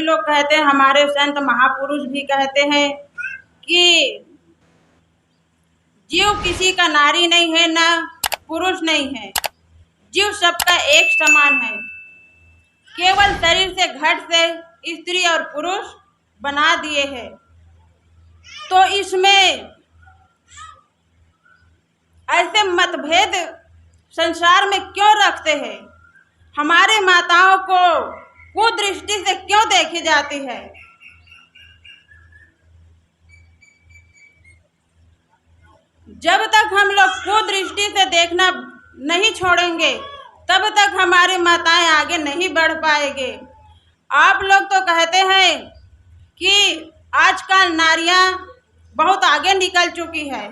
सभी लोग कहते हैं, हमारे संत महापुरुष भी कहते हैं कि जीव किसी का नारी नहीं है, ना पुरुष नहीं है, जीव सबका एक समान है। केवल शरीर से घट से स्त्री और पुरुष बना दिए हैं। तो इसमें ऐसे मतभेद संसार में क्यों रखते हैं? हमारे माताओं को कुदृष्टि से क्यों देखी जाती है? जब तक हम लोग कुदृष्टि से देखना नहीं छोड़ेंगे तब तक हमारी माताएं आगे नहीं बढ़ पाएंगे। आप लोग तो कहते हैं कि आजकल नारियां बहुत आगे निकल चुकी है,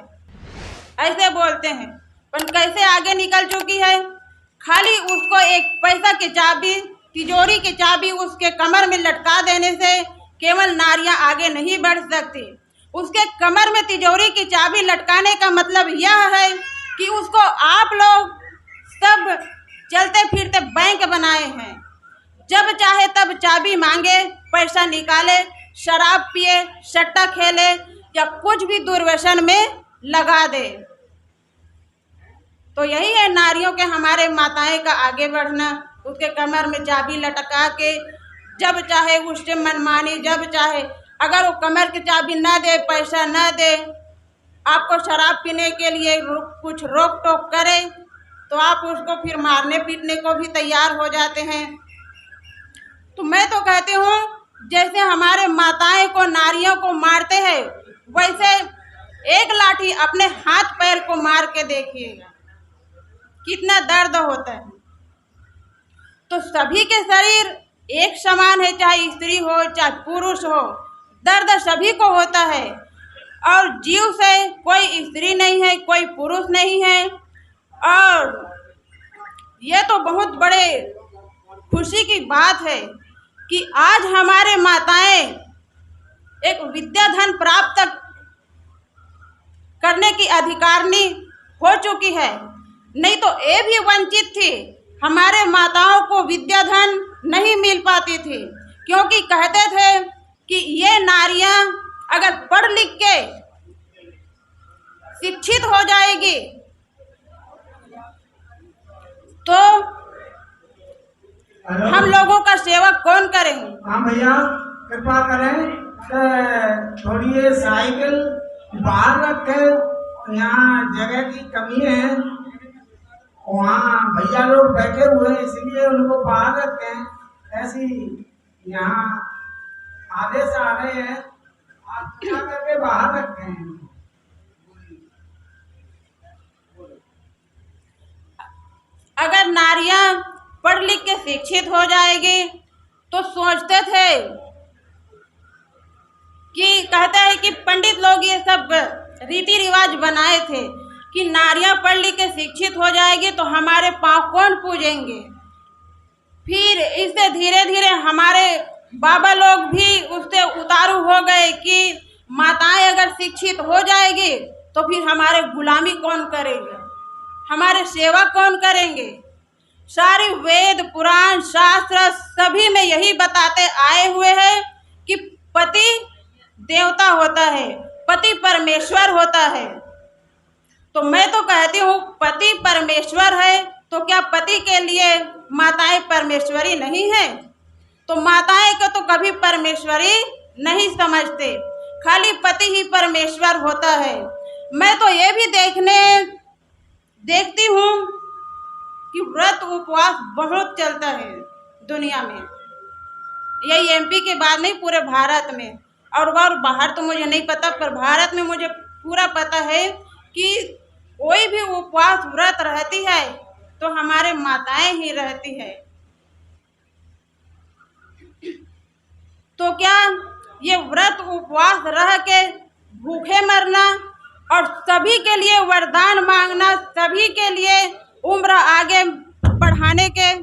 ऐसे बोलते हैं, पर कैसे आगे निकल चुकी है? खाली उसको एक पैसा की चाबी, तिजोरी की चाबी उसके कमर में लटका देने से केवल नारियां आगे नहीं बढ़ सकती। उसके कमर में तिजोरी की चाबी लटकाने का मतलब यह है कि उसको आप लोग सब चलते फिरते बैंक बनाए हैं। जब चाहे तब चाबी मांगे, पैसा निकाले, शराब पिए, सट्टा खेले या कुछ भी दुर्व्यसन में लगा दे। तो यही है नारियों के, हमारे माताएं का आगे बढ़ना। उसके कमर में चाबी लटका के जब चाहे उससे मनमानी, जब चाहे, अगर वो कमर की चाबी ना दे, पैसा ना दे, आपको शराब पीने के लिए कुछ रोक टोक करे तो आप उसको फिर मारने पीटने को भी तैयार हो जाते हैं। तो मैं तो कहती हूँ, जैसे हमारे माताएं को, नारियों को मारते हैं, वैसे एक लाठी अपने हाथ पैर को मार के देखिएगा कितना दर्द होता है। तो सभी के शरीर एक समान है, चाहे स्त्री हो चाहे पुरुष हो, दर्द सभी को होता है। और जीव से कोई स्त्री नहीं है, कोई पुरुष नहीं है। और ये तो बहुत बड़े खुशी की बात है कि आज हमारे माताएं एक विद्या धन प्राप्त करने की अधिकारिणी हो चुकी है। नहीं तो ये भी वंचित थी, हमारे माताओं को विद्या धन नहीं मिल पाती थी, क्योंकि कहते थे कि ये नारियां अगर पढ़ लिख के शिक्षित हो जाएगी तो हम लोगों का सेवा कौन करेंगे? हाँ भैया, कृपा करें थोड़ी ये साइकिल बाहर रखे, यहाँ जगह की कमी है, वहाँ भैया लोग बैठे हुए हैं इसलिए उनको बाहर रखें। ऐसी यहाँ आदेश आ रहे हैं, आप क्या करके बाहर रखें। अगर नारियां पढ़ लिख के शिक्षित हो जाएगी तो सोचते थे कि, कहते हैं कि पंडित लोग ये सब रीति रिवाज बनाए थे कि नारियां पढ़ लिख के शिक्षित हो जाएगी तो हमारे पाँव कौन पूजेंगे। फिर इससे धीरे धीरे हमारे बाबा लोग भी उससे उतारू हो गए कि माताएं अगर शिक्षित हो जाएगी तो फिर हमारे गुलामी कौन करेंगे, हमारे सेवा कौन करेंगे। सारे वेद पुराण शास्त्र सभी में यही बताते आए हुए हैं कि पति देवता होता है, पति परमेश्वर होता है। तो मैं तो कहती हूँ, पति परमेश्वर है तो क्या पति के लिए माताएं परमेश्वरी नहीं है? तो माताएं को तो कभी परमेश्वरी नहीं समझते, खाली पति ही परमेश्वर होता है। मैं तो ये भी देखती हूँ कि व्रत उपवास बहुत चलता है दुनिया में, यही एमपी के बाद नहीं, पूरे भारत में। और बाहर तो मुझे नहीं पता, पर भारत में मुझे पूरा पता है कि कोई भी उपवास व्रत रहती है तो हमारे माताएं ही रहती है। तो क्या ये व्रत उपवास रह के भूखे मरना और सभी के लिए वरदान मांगना, सभी के लिए उम्र आगे बढ़ाने के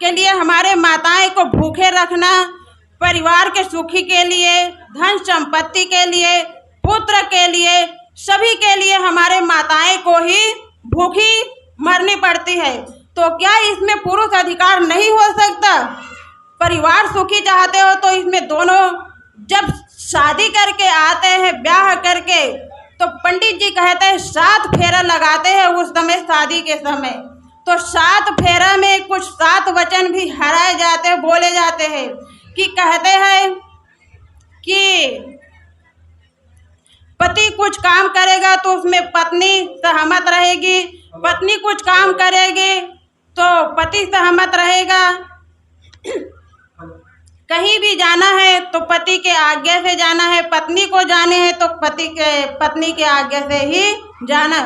लिए हमारे माताएं को भूखे रखना, परिवार के सुखी के लिए, धन संपत्ति के लिए, पुत्र के लिए, सभी के लिए हमारे माताएं को ही भूखी मरनी पड़ती है। तो क्या इसमें पुरुष अधिकार नहीं हो सकता? परिवार सुखी चाहते हो तो इसमें दोनों जब शादी करके आते हैं, ब्याह करके, तो पंडित जी कहते हैं 7 फेरा लगाते हैं उस समय, शादी के समय। तो 7 फेरा में कुछ 7 वचन भी हराए जाते हैं, बोले जाते हैं कि कहते हैं कि पति कुछ काम करेगा तो उसमें पत्नी सहमत रहेगी, पत्नी कुछ काम करेगी तो पति सहमत रहेगा। कहीं भी जाना है तो पति के आज्ञा से जाना है, पत्नी को जाने हैं तो पत्नी के आज्ञा से ही जाना।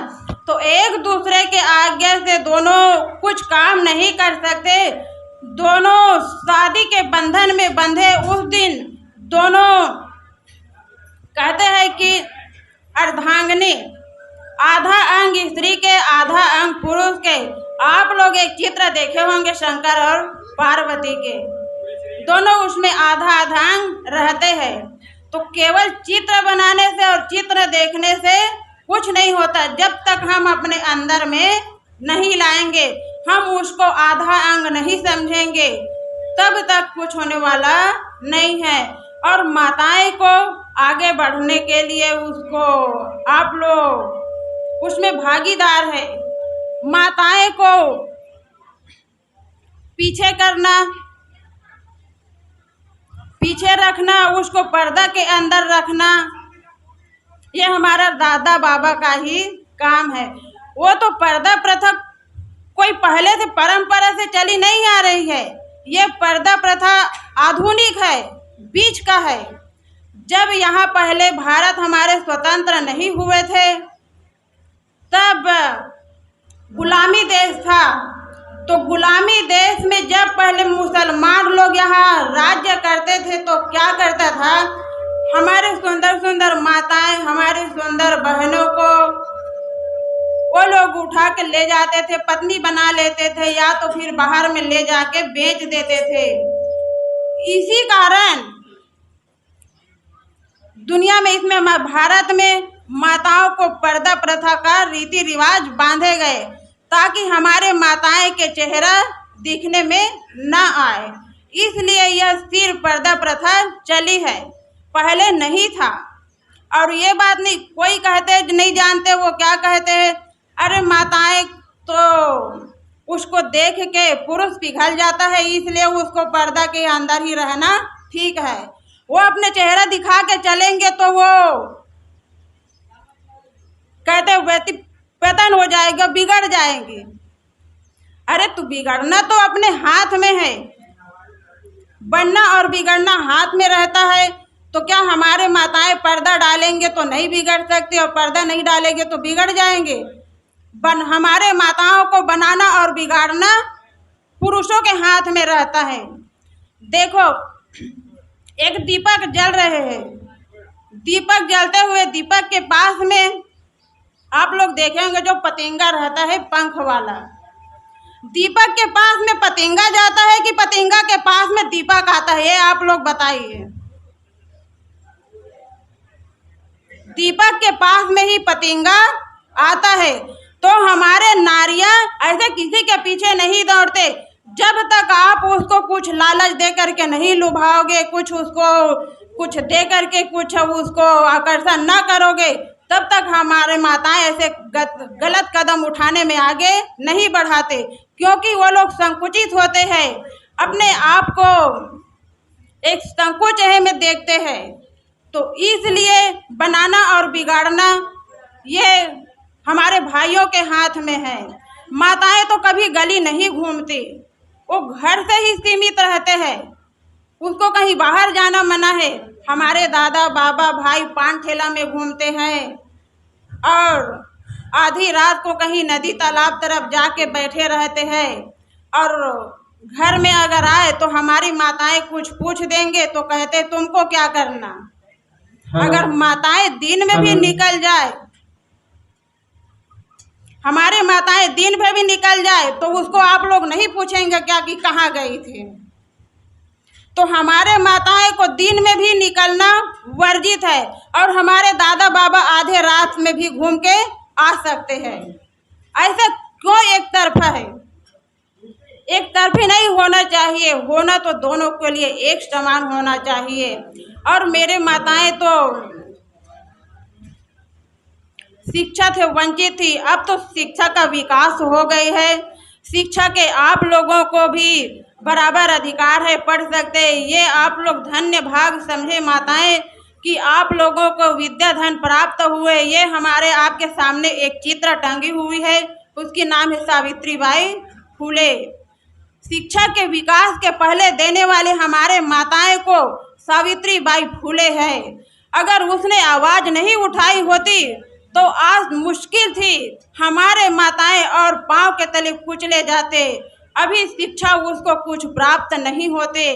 तो एक दूसरे के आज्ञा से दोनों कुछ काम नहीं कर सकते। दोनों शादी के बंधन में बंधे उस दिन दोनों कहते हैं कि अर्धांगिनी, आधा अंग स्त्री के, आधा अंग पुरुष के। आप लोग एक चित्र देखे होंगे शंकर और पार्वती के, दोनों उसमें आधा आधा अंग रहते हैं। तो केवल चित्र बनाने से और चित्र देखने से कुछ नहीं होता। जब तक हम अपने अंदर में नहीं लाएंगे, हम उसको आधा अंग नहीं समझेंगे, तब तक कुछ होने वाला नहीं है। और माताएं को आगे बढ़ने के लिए उसको आप लोग उसमें भागीदार है। माताएं को पीछे करना, पीछे रखना, उसको पर्दा के अंदर रखना, ये हमारा दादा बाबा का ही काम है। वो तो पर्दा प्रथा कोई पहले से परंपरा से चली नहीं आ रही है। ये पर्दा प्रथा आधुनिक है, बीच का है। जब यहाँ पहले भारत हमारे स्वतंत्र नहीं हुए थे, तब गुलामी देश था। तो गुलामी देश में जब पहले मुसलमान लोग यहाँ राज्य करते थे तो क्या करता था, हमारे सुंदर सुंदर माताएं, हमारी सुंदर बहनों को वो लोग उठा के ले जाते थे, पत्नी बना लेते थे, या तो फिर बाहर में ले जाके बेच देते थे। इसी कारण दुनिया में, इसमें भारत में माताओं को पर्दा प्रथा का रीति रिवाज बांधे गए ताकि हमारे माताएं के चेहरा दिखने में ना आए। इसलिए यह सिर पर्दा प्रथा चली है, पहले नहीं था। और ये बात नहीं, कोई कहते नहीं जानते, वो क्या कहते हैं, अरे माताएं तो उसको देख के पुरुष पिघल जाता है, इसलिए उसको पर्दा के अंदर ही रहना ठीक है। वो अपने चेहरा दिखा के चलेंगे तो वो कहते व्यक्ति पतन हो जाएगा, बिगड़ जाएंगे। अरे तू बिगड़ना तो अपने हाथ में है, बनना और बिगड़ना हाथ में रहता है। तो क्या हमारे माताएं पर्दा डालेंगे तो नहीं बिगड़ सकती, और पर्दा नहीं डालेंगे तो बिगड़ जाएंगे? हमारे माताओं को बनाना और बिगाड़ना पुरुषों के हाथ में रहता है। देखो, एक दीपक जल रहे हैं, दीपक जलते हुए दीपक के पास में आप लोग देखेंगे जो पतंगा रहता है पंख वाला, दीपक के पास में पतंगा जाता है कि पतंगा के पास में दीपक आता है? ये आप लोग बताइए। दीपक के पास में ही पतंगा आता है। तो हमारे नारियां ऐसे किसी के पीछे नहीं दौड़ते। जब तक आप उसको कुछ लालच दे करके नहीं लुभाओगे, कुछ उसको कुछ दे करके कुछ उसको आकर्षण ना करोगे, तब तक हमारे माताएं ऐसे गलत कदम उठाने में आगे नहीं बढ़ाते, क्योंकि वो लोग संकुचित होते हैं, अपने आप को एक संकोच में देखते हैं। तो इसलिए बनाना और बिगाड़ना ये हमारे भाइयों के हाथ में है। माताएं तो कभी गली नहीं घूमती, वो घर से ही सीमित रहते हैं, उसको कहीं बाहर जाना मना है। हमारे दादा बाबा भाई पान ठेला में घूमते हैं और आधी रात को कहीं नदी तालाब तरफ जाके बैठे रहते हैं, और घर में अगर आए तो हमारी माताएं कुछ पूछ देंगे तो कहते तुमको क्या करना। अगर माताएं दिन में भी निकल जाए, हमारे माताएं दिन में भी निकल जाए तो उसको आप लोग नहीं पूछेंगे क्या कि कहाँ गई थी। तो हमारे माताएं को दिन में भी निकलना वर्जित है, और हमारे दादा बाबा आधे रात में भी घूम के आ सकते हैं। ऐसे क्यों एक तरफा है? एक तरफी नहीं होना चाहिए, होना तो दोनों के लिए एक समान होना चाहिए। और मेरे माताएं तो शिक्षा से वंचित थी, अब तो शिक्षा का विकास हो गई है। शिक्षा के आप लोगों को भी बराबर अधिकार है, पढ़ सकते हैं। ये आप लोग धन्य भाग समझे माताएं कि आप लोगों को विद्या धन प्राप्त हुए। ये हमारे आपके सामने एक चित्र टंगी हुई है, उसकी नाम है सावित्रीबाई फुले। शिक्षा के विकास के पहले देने वाले हमारे माताएं को सावित्रीबाई फुले है। अगर उसने आवाज नहीं उठाई होती तो आज मुश्किल थी, हमारे माताएं और पांव के तले कुचले जाते, अभी शिक्षा उसको कुछ प्राप्त नहीं होते।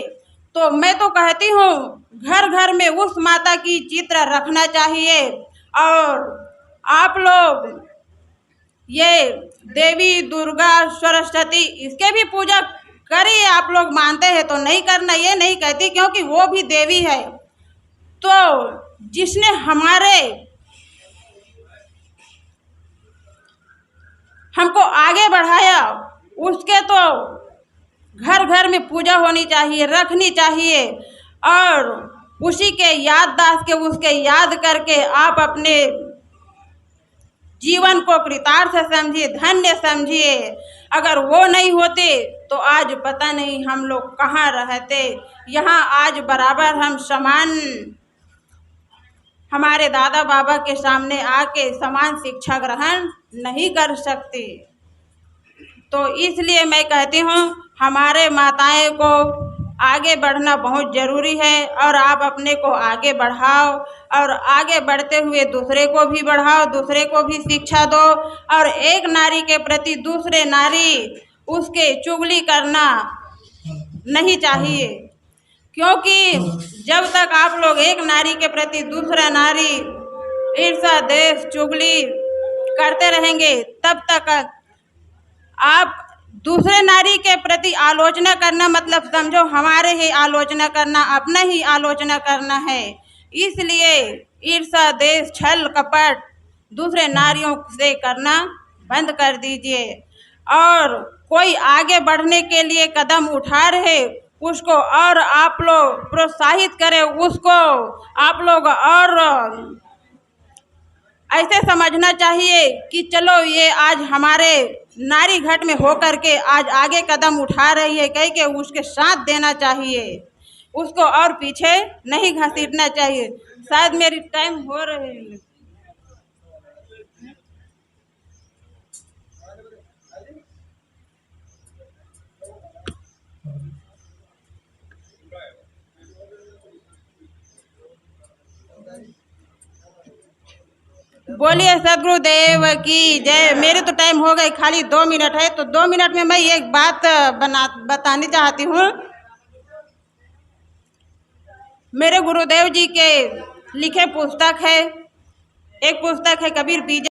तो मैं तो कहती हूँ घर घर में उस माता की चित्र रखना चाहिए। और आप लोग ये देवी दुर्गा सरस्वती इसके भी पूजा करिए, आप लोग मानते हैं तो नहीं करना ये नहीं कहती, क्योंकि वो भी देवी है। तो जिसने हमको आगे बढ़ाया उसके तो घर घर में पूजा होनी चाहिए, रखनी चाहिए। और उसी के याददाश्त के उसके याद करके आप अपने जीवन को कृतार्थ समझिए, धन्य समझिए। अगर वो नहीं होते तो आज पता नहीं हम लोग कहाँ रहते। यहाँ आज बराबर हम समान हमारे दादा बाबा के सामने आके समान शिक्षा ग्रहण नहीं कर सकते। तो इसलिए मैं कहती हूँ हमारे माताएं को आगे बढ़ना बहुत ज़रूरी है। और आप अपने को आगे बढ़ाओ और आगे बढ़ते हुए दूसरे को भी बढ़ाओ, दूसरे को भी शिक्षा दो। और एक नारी के प्रति दूसरे नारी उसके चुगली करना नहीं चाहिए, क्योंकि जब तक आप लोग एक नारी के प्रति दूसरा नारी ईर्ष्या द्वेष चुगली करते रहेंगे तब तक आप दूसरे नारी के प्रति आलोचना करना मतलब समझो हमारे ही आलोचना करना, अपना ही आलोचना करना है। इसलिए ईर्ष्या द्वेष छल कपट दूसरे नारियों से करना बंद कर दीजिए। और कोई आगे बढ़ने के लिए कदम उठा रहे उसको और आप लोग प्रोत्साहित करें, उसको आप लोग और ऐसे समझना चाहिए कि चलो ये आज हमारे नारी घाट में होकर के आज आगे कदम उठा रही है, कह के उसके साथ देना चाहिए, उसको और पीछे नहीं घसीटना चाहिए। शायद मेरी टाइम हो रही है। बोलिए सदगुरुदेव की जय। मेरे तो टाइम हो गए, खाली 2 मिनट है, तो 2 मिनट में मैं एक बात बतानी चाहती हूँ। मेरे गुरुदेव जी के लिखे पुस्तक है, एक पुस्तक है कबीर बीजा।